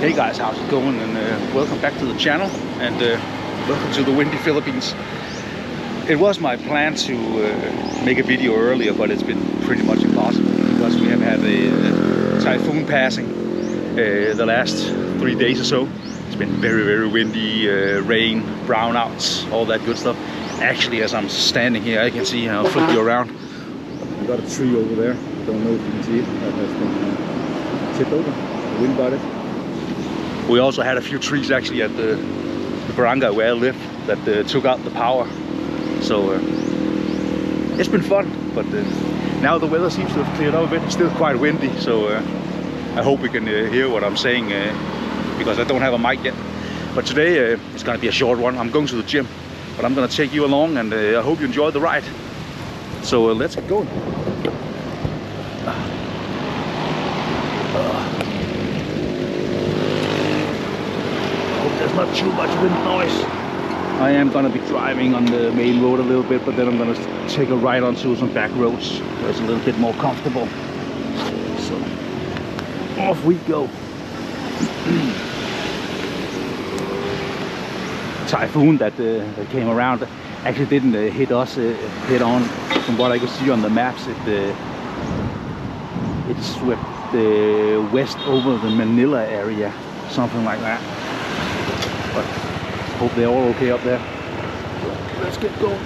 Hey guys, how's it going? And welcome back to the channel, and welcome to the windy Philippines. It was my plan to make a video earlier, but it's been pretty much impossible because we have had a typhoon passing the last 3 days or so. It's been very windy, rain, brownouts, all that good stuff. Actually, as I'm standing here, I can see, I'll flip you around. We got a tree over there. Don't know if you can see it. That has been tipped over. The wind got it. We also had a few trees actually at the barangay where I live that took out the power. So it's been fun, but now the weather seems to have cleared up a bit. It's still quite windy, so I hope you can hear what I'm saying because I don't have a mic yet. But today it's gonna be a short one. I'm going to the gym, but I'm gonna take you along, and I hope you enjoy the ride. So let's get going. There's not too much wind noise. I am gonna be driving on the main road a little bit, but then I'm gonna take a ride onto some back roads where it's a little bit more comfortable. So off we go. Typhoon that came around actually didn't hit us head on. From what I could see on the maps, it swept west over the Manila area, something like that. But hope they're all okay up there. Let's get going.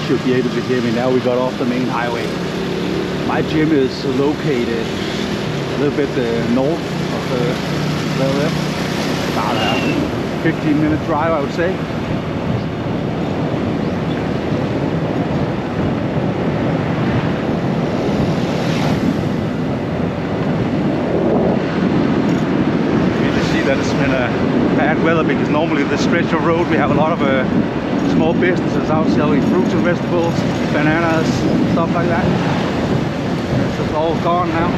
Should be able to hear me now. We got off the main highway. My gym is located a little bit north of where we live. About a 15-minute drive, I would say. That it's been a bad weather, because normally this stretch of road we have a lot of small businesses out selling fruits and vegetables, bananas, stuff like that. It's just all gone now.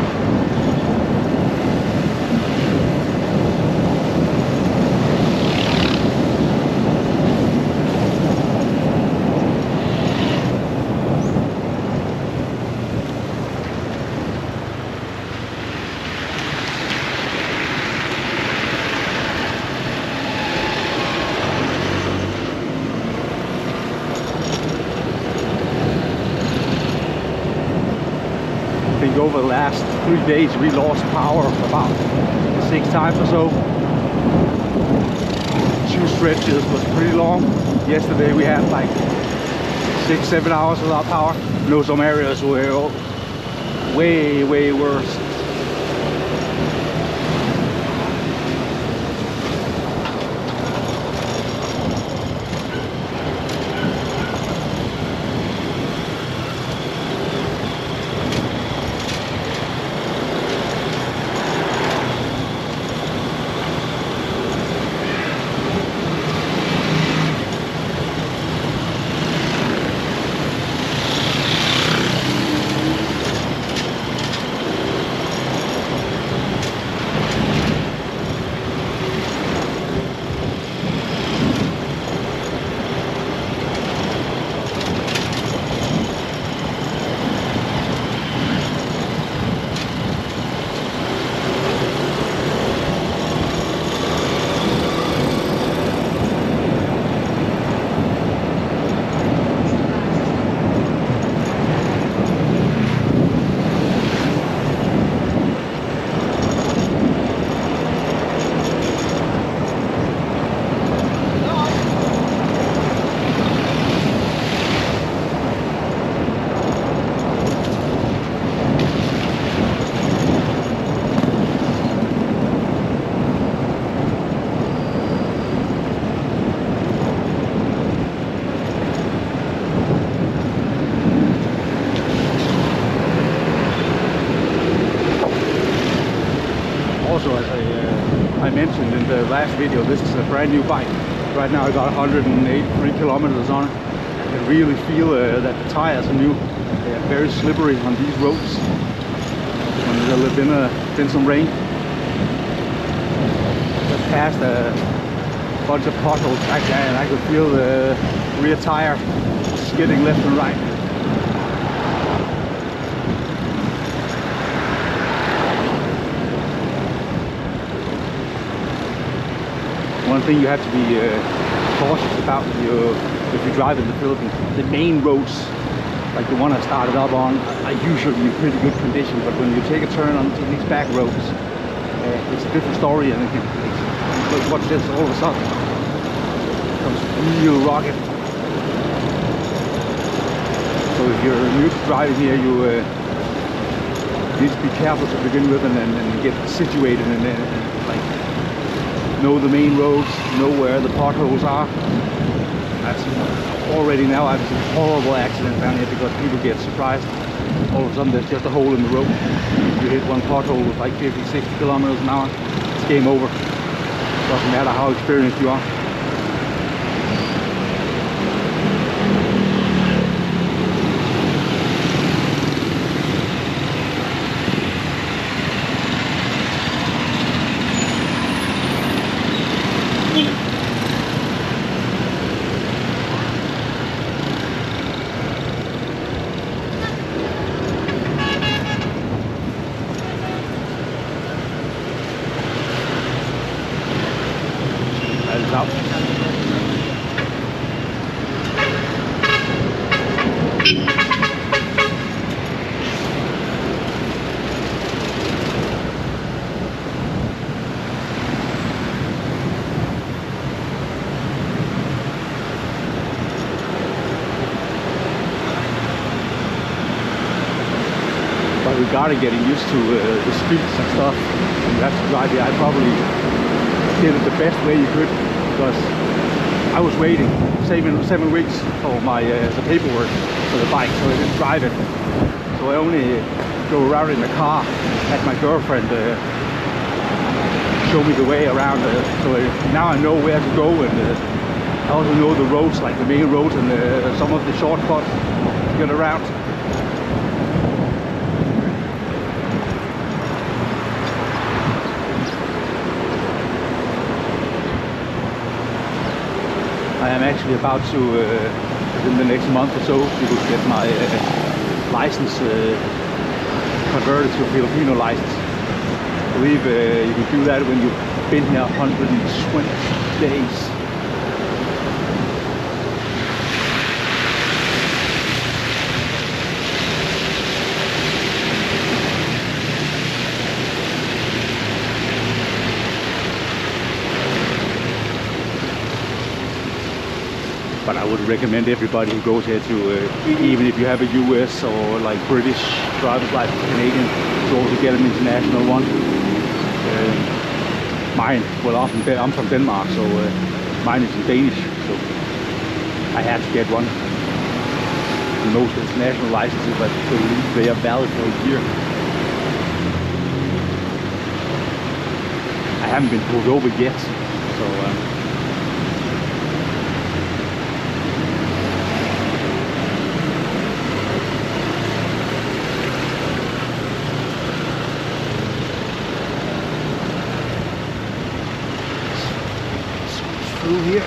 Over the last 3 days we lost power about 6 times or so. 2 stretches was pretty long. Yesterday we had like 6-7 hours without power. You know, some areas were way worse. Also, as I mentioned in the last video, this is a brand new bike. Right now I got 183 kilometers on it. I can really feel that the tires are new. They are very slippery on these roads. When there's been some rain. Just passed a bunch of potholes back there, and I could feel the rear tire skidding left and right. One thing you have to be cautious about if you drive in the Philippines, the main roads, like the one I started up on, are usually in pretty good condition, but when you take a turn onto these back roads, it's a different story, and watch this, all of a sudden it becomes real rugged. So if you're new to driving here, you need to be careful to begin with, and get situated, and like know the main roads, know where the potholes are. Already now I've seen horrible accidents down here because people get surprised. All of a sudden there's just a hole in the road. You hit one pothole with like 50-60 kilometers an hour, it's game over. Doesn't matter how experienced you are. regarding getting used to the streets and stuff, you have to drive here. I probably did it the best way you could, because I was waiting 7 weeks for my the paperwork for the bike, so I didn't drive it. So I only drove around in the car, had my girlfriend show me the way around. So now I know where to go, and I also know the roads, like the main roads and some of the shortcuts to get around. I am actually about to, within the next month or so, to get my license converted to a Filipino license. I believe you can do that when you've been here 120 days. But I would recommend everybody who goes here to, even if you have a US or like British driver's license, Canadian, to also get an international one. Mine, well, I'm from Denmark, so mine is in Danish, so I had to get one. Most international licenses, I believe they are valid for a year. I haven't been pulled over yet, so through here.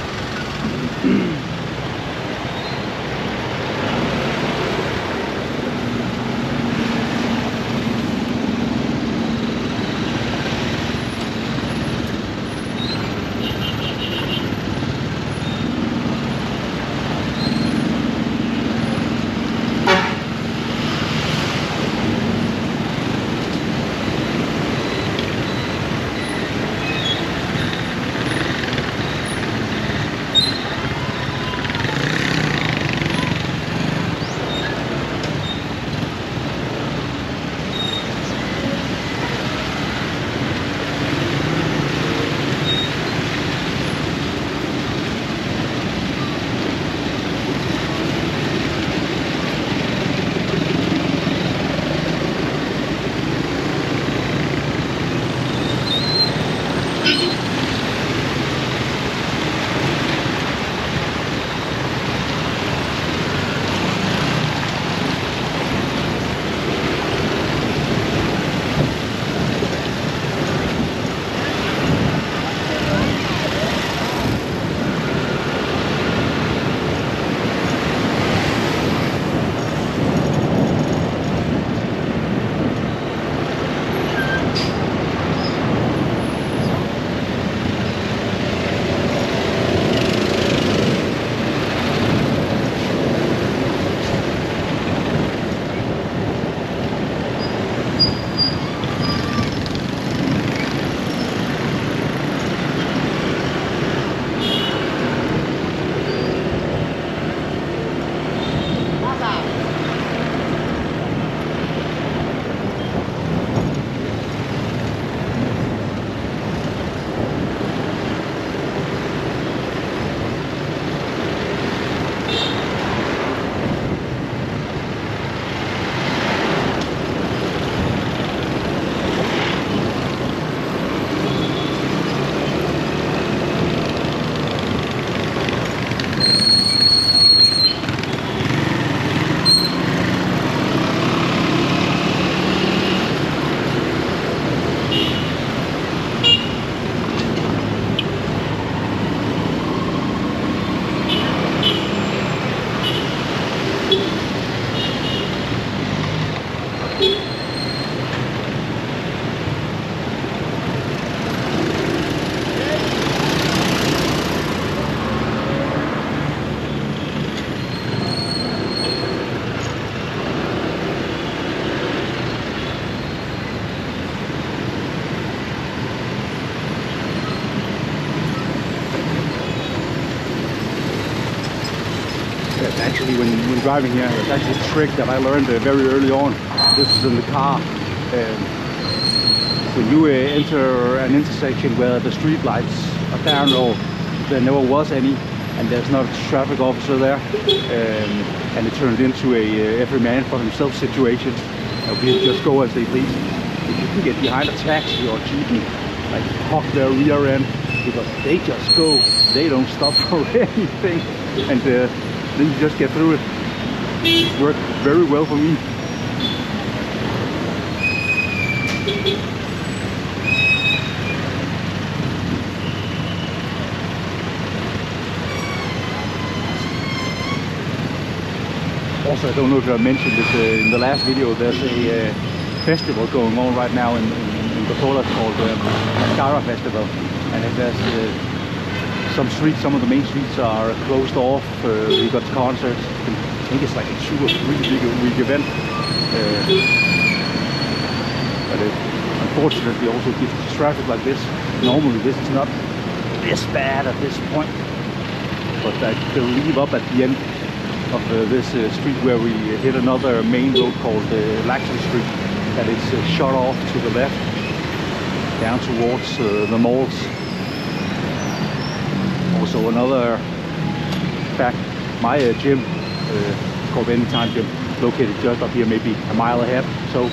Actually, when driving here, there's actually a trick that I learned very early on. this is in the car. When you enter an intersection where the street lights are down, or there never was any, and there's not a traffic officer there, and it turned into a every man for himself situation. People just go as they please. If you can get behind a taxi or jeep and like hog their rear end, because they just go, they don't stop for anything, and then you just get through it. It worked very well for me. Also, I don't know if I mentioned it in the last video, there's a festival going on right now in Bacolod called Mascara Festival, and there's some streets, some of the main streets are closed off. We got concerts. I think it's like a 2 or 3 week event. But unfortunately also due to traffic like this, normally this is not this bad at this point. But I believe up at the end of this street where we hit another main road called Laxon Street, that it's shut off to the left down towards the malls. Also another fact, my gym called Anytime Gym, located just up here, maybe a mile ahead, so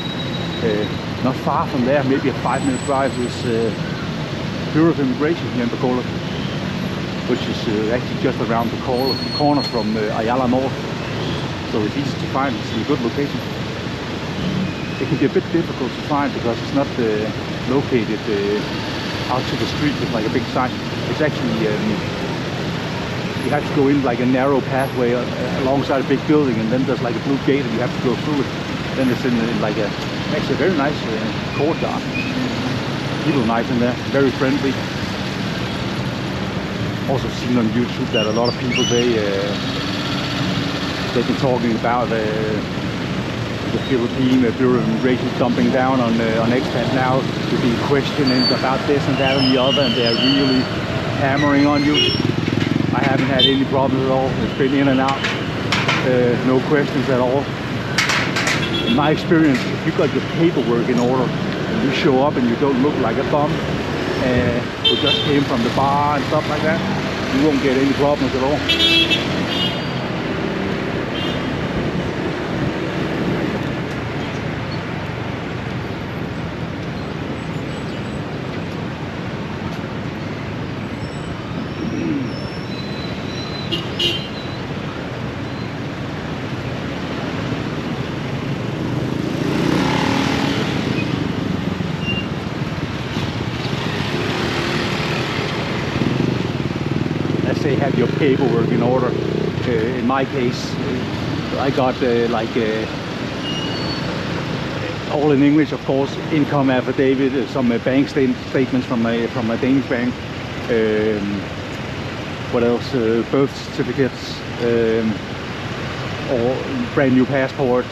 not far from there, maybe a 5-minute drive, is Bureau of Immigration here in Bacolod, which is actually just around the corner from Ayala Mall, so it's easy to find. It's a good location. It can be a bit difficult to find because it's not located out to the street with like a big sign. It's actually you have to go in like a narrow pathway alongside a big building, and then there's like a blue gate and you have to go through it. Then it's in like actually a very nice courtyard. People nice in there, very friendly. Also seen on YouTube that a lot of people they've been talking about the Philippine Bureau of Immigration dumping down on expats now, to be questioning about this and that and the other, and they're really hammering on you. I haven't had any problems at all. It's been in and out, no questions at all. In my experience, if you got your paperwork in order and you show up and you don't look like a bum who just came from the bar and stuff like that, you won't get any problems at all. Say have your paperwork in order. In my case, I got all in English, of course, income affidavit, some bank statements from my Danish bank. What else? Birth certificates, or brand new passport.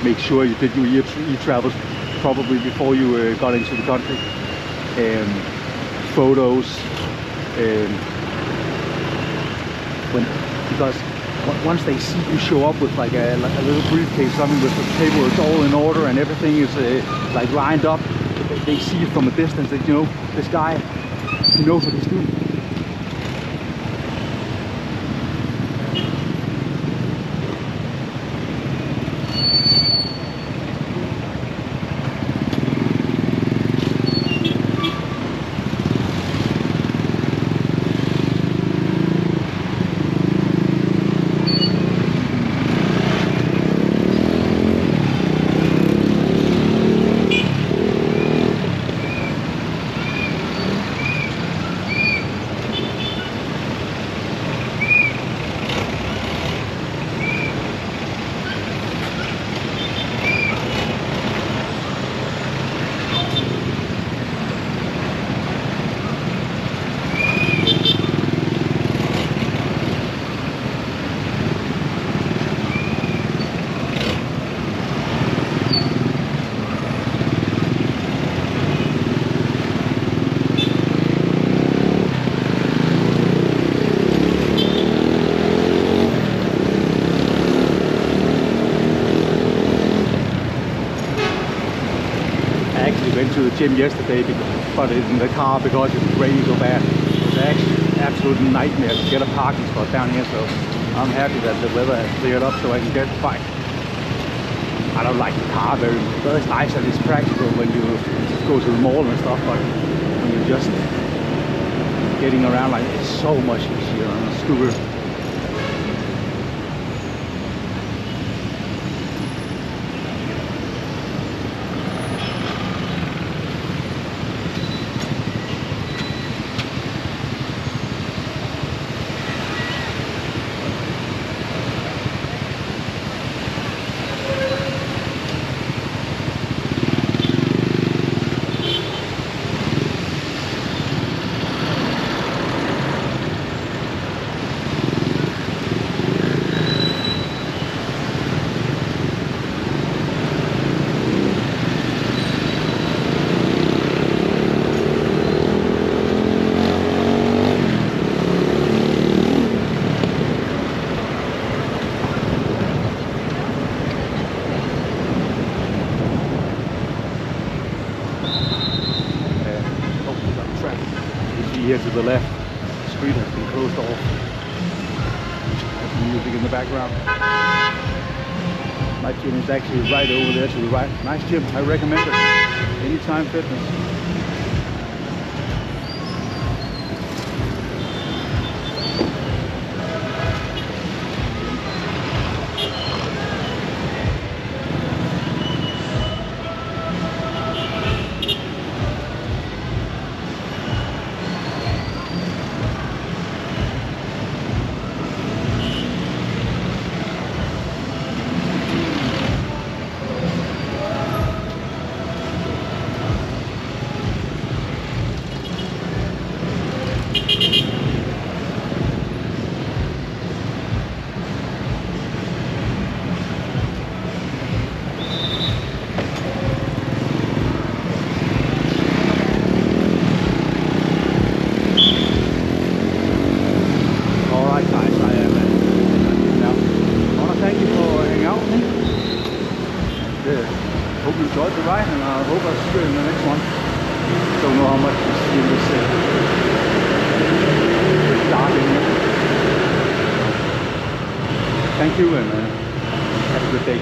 Make sure you did your e-travels probably before you got into the country. Photos. Because once they see you show up with like a little briefcase, something with the paperwork all in order and everything is like lined up, they see it from a distance that, you know, this guy, he knows what he's doing. went to the gym yesterday, but in the car because it was raining so bad. It was actually an absolute nightmare to get a parking spot down here, so I'm happy that the weather has cleared up so I can get the bike. I don't like the car very much, but it's nice and it's practical when you go to the mall and stuff, but when you're just getting around like it's so much easier on a scooter. Here to the left, the street has been closed off. There's some music in the background. My gym is actually right over there to the right. Nice gym, I recommend it. Anytime Fitness. Hope you enjoyed the ride, and I hope I'll see you in the next one. Don't know how much you see in this dark in here. Thank you, and have a good day.